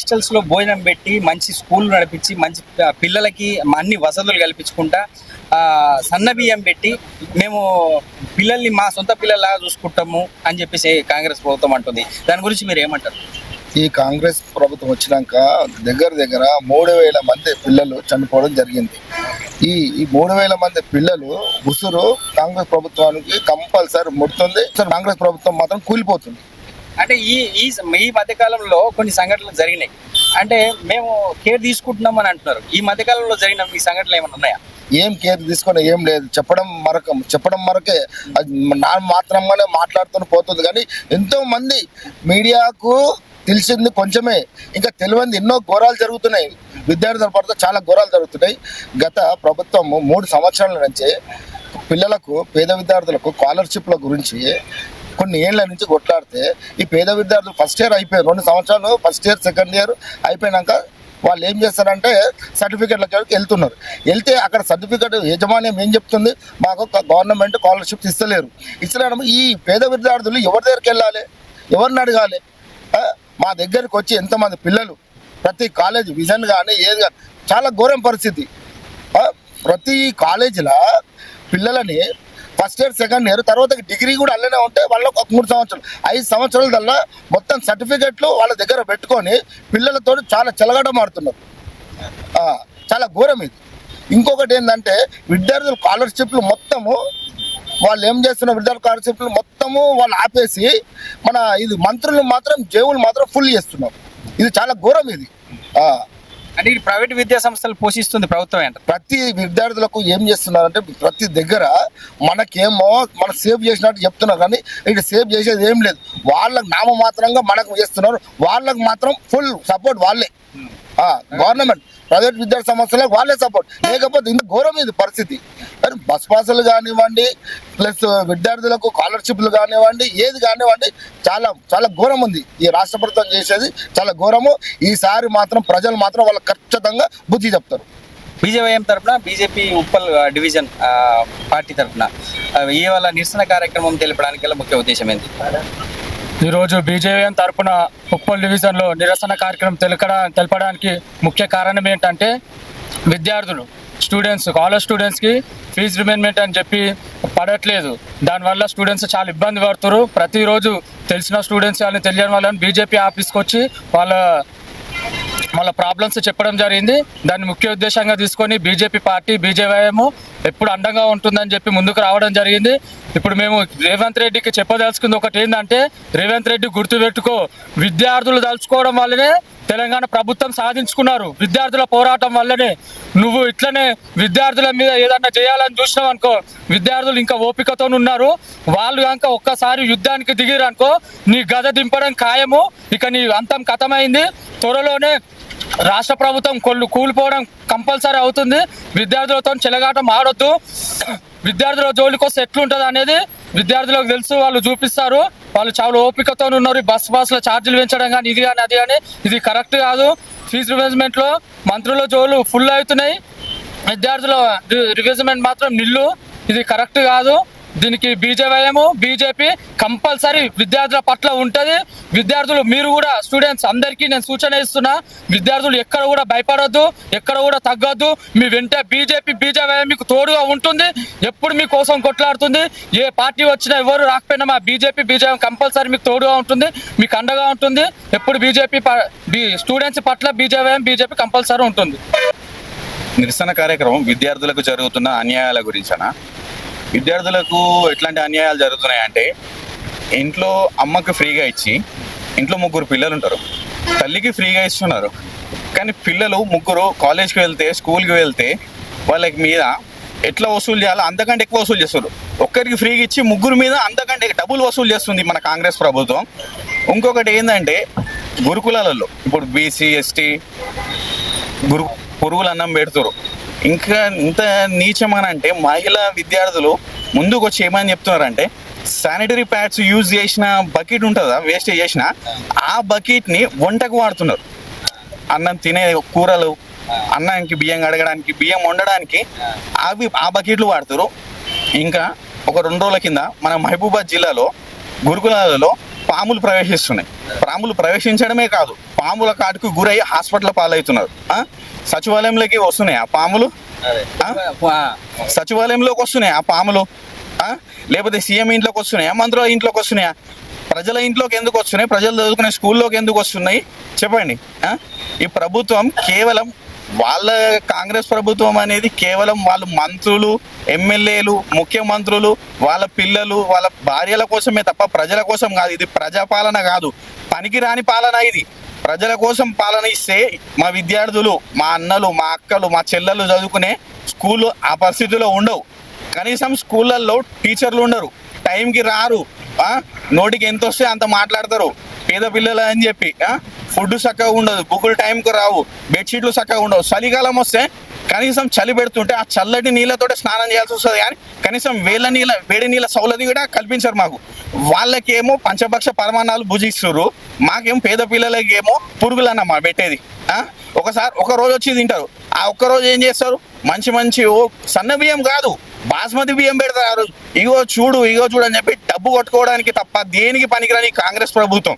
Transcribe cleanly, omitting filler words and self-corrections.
హాస్టల్స్లో భోజనం పెట్టి మంచి స్కూల్ నడిపించి మంచి పిల్లలకి అన్ని వసతులు కల్పించుకుంటా సన్న బియ్యం పెట్టి మేము పిల్లల్ని మా సొంత పిల్లల్లాగా చూసుకుంటాము అని చెప్పేసి కాంగ్రెస్ ప్రభుత్వం అంటుంది. దాని గురించి మీరు ఏమంటారు? ఈ కాంగ్రెస్ ప్రభుత్వం వచ్చినాక దగ్గర 3,000 మంది పిల్లలు చనిపోవడం జరిగింది. ఈ 3,000 మంది పిల్లలు ఉసురు కాంగ్రెస్ ప్రభుత్వానికి కంపల్సరీ ముడుతుంది. కాంగ్రెస్ ప్రభుత్వం మాత్రం కూలిపోతుంది. అంటే ఈ ఈ మధ్యకాలంలో కొన్ని సంఘటనలు జరిగినాయి. అంటే మేము కేర్ తీసుకుంటున్నాం అని అంటున్నారు. ఈ మధ్యకాలంలో జరిగిన ఈ సంఘటనలు ఏమైనా ఉన్నాయా? ఏం కేర్ తీసుకొని ఏం లేదు, చెప్పడం మరకే నా మాత్రంగానే మాట్లాడుతూ పోతుంది. కానీ ఎంతో మంది మీడియాకు తెలిసింది కొంచెమే, ఇంకా తెలియని ఎన్నో ఘోరాలు జరుగుతున్నాయి. విద్యార్థుల పట్ల చాలా ఘోరాలు జరుగుతున్నాయి. గత ప్రభుత్వం 3 సంవత్సరాల నుంచి పిల్లలకు పేద విద్యార్థులకు స్కాలర్షిప్ల గురించి కొన్ని ఏళ్ల నుంచి కొట్లాడితే ఈ పేద విద్యార్థులు ఫస్ట్ ఇయర్ అయిపోయారు. 2 సంవత్సరాలు ఫస్ట్ ఇయర్ సెకండ్ ఇయర్ అయిపోయినాక వాళ్ళు ఏం చేస్తారంటే సర్టిఫికెట్లకి వెళ్తున్నారు. వెళ్తే అక్కడ సర్టిఫికెట్ యజమాన్యం ఏం చెప్తుంది, మాకు గవర్నమెంట్ స్కాలర్షిప్స్ ఇస్తలేరు. ఈ పేద విద్యార్థులు ఎవరి దగ్గరికి వెళ్ళాలి, ఎవరిని అడగాలి? మా దగ్గరికి వచ్చి ఎంతమంది పిల్లలు ప్రతి కాలేజ్ విజన్ కానీ ఏది కానీ చాలా ఘోరం పరిస్థితి. ప్రతి కాలేజీలో పిల్లలని ఫస్ట్ ఇయర్ సెకండ్ ఇయర్ తర్వాత డిగ్రీ కూడా అల్లనే ఉంటే వాళ్ళకు ఒక 3 సంవత్సరాలు 5 సంవత్సరాల దల్లా మొత్తం సర్టిఫికెట్లు వాళ్ళ దగ్గర పెట్టుకొని పిల్లలతో చాలా చెలగడం ఆడుతున్నారు. చాలా ఘోరం ఇది. ఇంకొకటి ఏంటంటే విద్యార్థుల స్కాలర్షిప్లు మొత్తము వాళ్ళు ఏం చేస్తున్నారు, విద్యార్థుల స్కాలర్షిప్లు మొత్తము వాళ్ళు ఆపేసి మన ఇది మంత్రులు మాత్రం జేబులు మాత్రం ఫుల్ చేస్తున్నారు. ఇది చాలా ఘోరం ఇది. అంటే ఇది ప్రైవేట్ విద్యా సంస్థలు పోషిస్తుంది ప్రభుత్వం అంట. ప్రతి విద్యార్థులకు ఏం చేస్తున్నారంటే ప్రతి దగ్గర మనకేమో మనం సేవ్ చేసినట్టు చెప్తున్నారు, కానీ ఇక్కడ సేవ్ చేసేది ఏం లేదు. వాళ్ళకి నామమాత్రంగా మనకు చేస్తున్నారు. వాళ్ళకు మాత్రం ఫుల్ సపోర్ట్ వాళ్ళే. గవర్నమెంట్ ప్రైవేట్ విద్యా సంస్థలకు వాళ్ళే సపోర్ట్, లేకపోతే ఇంత ఘోరం ఇది పరిస్థితి. బస్ పాసులు కానివ్వండి, ప్లస్ విద్యార్థులకు స్కాలర్షిప్లు కానివ్వండి, ఏది కానివ్వండి చాలా చాలా ఘోరం ఉంది. ఈ రాష్ట్ర ప్రభుత్వం చేసేది చాలా ఘోరము. ఈసారి మాత్రం ప్రజలు మాత్రం వాళ్ళకి ఖచ్చితంగా బుద్ధి చెప్తారు. బీజేవైఎం తరఫున బీజేపీ ఉప్పల్ డివిజన్ పార్టీ తరఫున ఇవాళ నిరసన కార్యక్రమం తెలపడానికి ముఖ్య ఉద్దేశం ఏంటి? ఈరోజు బీజేవైఎం తరఫున ఉప్పల్ డివిజన్లో నిరసన కార్యక్రమం తెలపడానికి ముఖ్య కారణం ఏంటంటే విద్యార్థులు కాలేజ్ స్టూడెంట్స్కి ఫీజు రిమెంట్మెంట్ అని చెప్పి పడట్లేదు. దానివల్ల స్టూడెంట్స్ చాలా ఇబ్బంది పడుతున్నారు. ప్రతిరోజు తెలిసిన స్టూడెంట్స్ వాళ్ళని తెలియని వాళ్ళని బీజేపీ ఆఫీస్కి వచ్చి వాళ్ళ ప్రాబ్లమ్స్ చెప్పడం జరిగింది. దాన్ని ముఖ్య ఉద్దేశంగా తీసుకొని బీజేపీ పార్టీ బీజేవైఎం ఎప్పుడు అండంగా ఉంటుందని చెప్పి ముందుకు రావడం జరిగింది. ఇప్పుడు మేము రేవంత్ రెడ్డికి చెప్పదలుచుకుంది ఒకటి ఏంటంటే, రేవంత్ రెడ్డి గుర్తుపెట్టుకో, విద్యార్థులు తలుచుకోవడం వల్లనే తెలంగాణ ప్రభుత్వం సాధించుకున్నారు. విద్యార్థుల పోరాటం వల్లనే. నువ్వు ఇట్లనే విద్యార్థుల మీద ఏదన్నా చేయాలని చూసినావు అనుకో, విద్యార్థులు ఇంకా ఓపికతో ఉన్నారు. వాళ్ళు కనుక ఒక్కసారి యుద్ధానికి దిగిరు అనుకో, నీ గద దింపడం ఖాయము. ఇక నీ అంతం కథమైంది. త్వరలోనే రాష్ట్ర ప్రభుత్వం కూలిపోవడం కంపల్సరీ అవుతుంది. విద్యార్థులతో చెలగాటం ఆడొద్దు. విద్యార్థుల జోలికి వస్తే ఎట్లుంటుంది అనేది విద్యార్థులకు తెలుసు, వాళ్ళు చూపిస్తారు. వాళ్ళు చాలా ఓపికతో ఉన్నారు. బస్సుల ఛార్జీలు పెంచడం కానీ ఇది కానీ అది కానీ ఇది కరెక్ట్ కాదు. ఫీజు రివెంజ్మెంట్లో మంత్రుల జోలు ఫుల్ అవుతున్నాయి, విద్యార్థుల రివెంజ్మెంట్ మాత్రం నిల్లు. ఇది కరెక్ట్ కాదు. దీనికి బీజేవైఎం బీజేపీ కంపల్సరీ విద్యార్థుల పట్ల ఉంటుంది. విద్యార్థులు మీరు కూడా స్టూడెంట్స్ అందరికీ నేను సూచన ఇస్తున్నా, విద్యార్థులు ఎక్కడ కూడా భయపడొద్దు, ఎక్కడ కూడా తగ్గొద్దు. మీ వెంట బీజేవైఎం మీకు తోడుగా ఉంటుంది, ఎప్పుడు మీ కోసం కొట్లాడుతుంది. ఏ పార్టీ వచ్చినా ఎవరు రాకపోయినా మా బీజేవైఎం కంపల్సరీ మీకు తోడుగా ఉంటుంది, మీకు అండగా ఉంటుంది. ఎప్పుడు స్టూడెంట్స్ పట్ల బీజేపీ కంపల్సరీ ఉంటుంది. నిరసన కార్యక్రమం విద్యార్థులకు జరుగుతున్న అన్యాయాల గురించనా? విద్యార్థులకు ఎట్లాంటి అన్యాయాలు జరుగుతున్నాయంటే, ఇంట్లో అమ్మకు ఫ్రీగా ఇచ్చి ఇంట్లో 3 పిల్లలు ఉంటారు, తల్లికి ఫ్రీగా ఇస్తున్నారు. కానీ పిల్లలు 3 కాలేజ్కి వెళ్తే స్కూల్కి వెళ్తే వాళ్ళకి మీద ఎట్లా వసూలు చేయాలో అంతకంటే ఎక్కువ వసూలు చేస్తారు. ఒక్కరికి ఫ్రీగా ఇచ్చి 3 మీద అంతకంటే డబుల్ వసూలు చేస్తుంది మన కాంగ్రెస్ ప్రభుత్వం. ఇంకొకటి ఏంటంటే, గురుకులాలలో ఇప్పుడు బీసీ ఎస్టీ పురుగులు అన్నం పెడుతురు. ఇంకా ఇంత నీచమని అంటే, మహిళా విద్యార్థులు ముందుకు వచ్చి ఏమని చెప్తున్నారంటే, శానిటరీ ప్యాడ్స్ యూజ్ చేసిన బకెట్ ఉంటుందా, వేస్ట్ చేసిన ఆ బకెట్ని వంటకు వాడుతున్నారు. అన్నం తినే కూరలు, అన్నానికి బియ్యం కడగడానికి, బియ్యం వండడానికి ఆ బకెట్లు వాడుతారు. ఇంకా ఒక 2 రోజుల కింద మన మహబూబాద్ జిల్లాలో గురుకులాలలో పాములు ప్రవేశిస్తున్నాయి. పాములు ప్రవేశించడమే కాదు, పాముల కాటుకు గురయ్యి హాస్పిటల్ పాలవుతున్నారు. సచివాలయంలోకి వస్తున్నాయి ఆ పాములు, సచివాలయంలోకి వస్తున్నాయి ఆ పాములు, లేకపోతే సీఎం ఇంట్లోకి వస్తున్నాయా, మంత్రుల ఇంట్లోకి వస్తున్నాయా, ప్రజల ఇంట్లోకి ఎందుకు వస్తున్నాయి, ప్రజలు చదువుకునే స్కూల్లోకి ఎందుకు వస్తున్నాయి చెప్పండి. ఈ ప్రభుత్వం కేవలం వాళ్ళ కాంగ్రెస్ ప్రభుత్వం అనేది కేవలం వాళ్ళు మంత్రులు, ఎమ్మెల్యేలు, ముఖ్యమంత్రులు, వాళ్ళ పిల్లలు, వాళ్ళ భార్యల కోసమే తప్ప ప్రజల కోసం కాదు. ఇది ప్రజాపాలన కాదు, పనికిరాని పాలన ఇది. ప్రజల కోసం పాలన ఇస్తే మా విద్యార్థులు, మా అన్నలు, మా అక్కలు, మా చెల్లెలు చదువుకునే స్కూళ్ళు ఆ పరిస్థితిలో ఉండవు. కనీసం స్కూళ్ళల్లో టీచర్లు ఉండరు, టైంకి రారు, నోటికి ఎంత వస్తే అంత మాట్లాడతారు. పేద పిల్లలు అని చెప్పి ఫుడ్ చక్కగా ఉండదు, బుక్కులు టైంకి రావు, బెడ్షీట్లు చక్కగా ఉండవు. చలికాలం వస్తే కనీసం చలి పెడుతుంటే ఆ చల్లటి నీళ్ళతోటే స్నానం చేయాల్సి వస్తుంది, కానీ కనీసం వేడి నీళ్ళ సౌలభ్యం కూడా కల్పించారు మాకు. వాళ్ళకేమో పంచభక్ష పరమాణాలు భుజిస్తారు, మాకేమో పేద పిల్లలకేమో పురుగులన్నమా పెట్టేది. ఒక రోజు వచ్చి తింటారు, ఆ ఒక్క రోజు ఏం చేస్తారు, మంచి సన్న బియ్యం కాదు బాస్మతి బియ్యం పెడతారు. ఇగో చూడు అని చెప్పి డబ్బు కొట్టుకోవడానికి తప్ప దేనికి పనికిరాని కాంగ్రెస్ ప్రభుత్వం.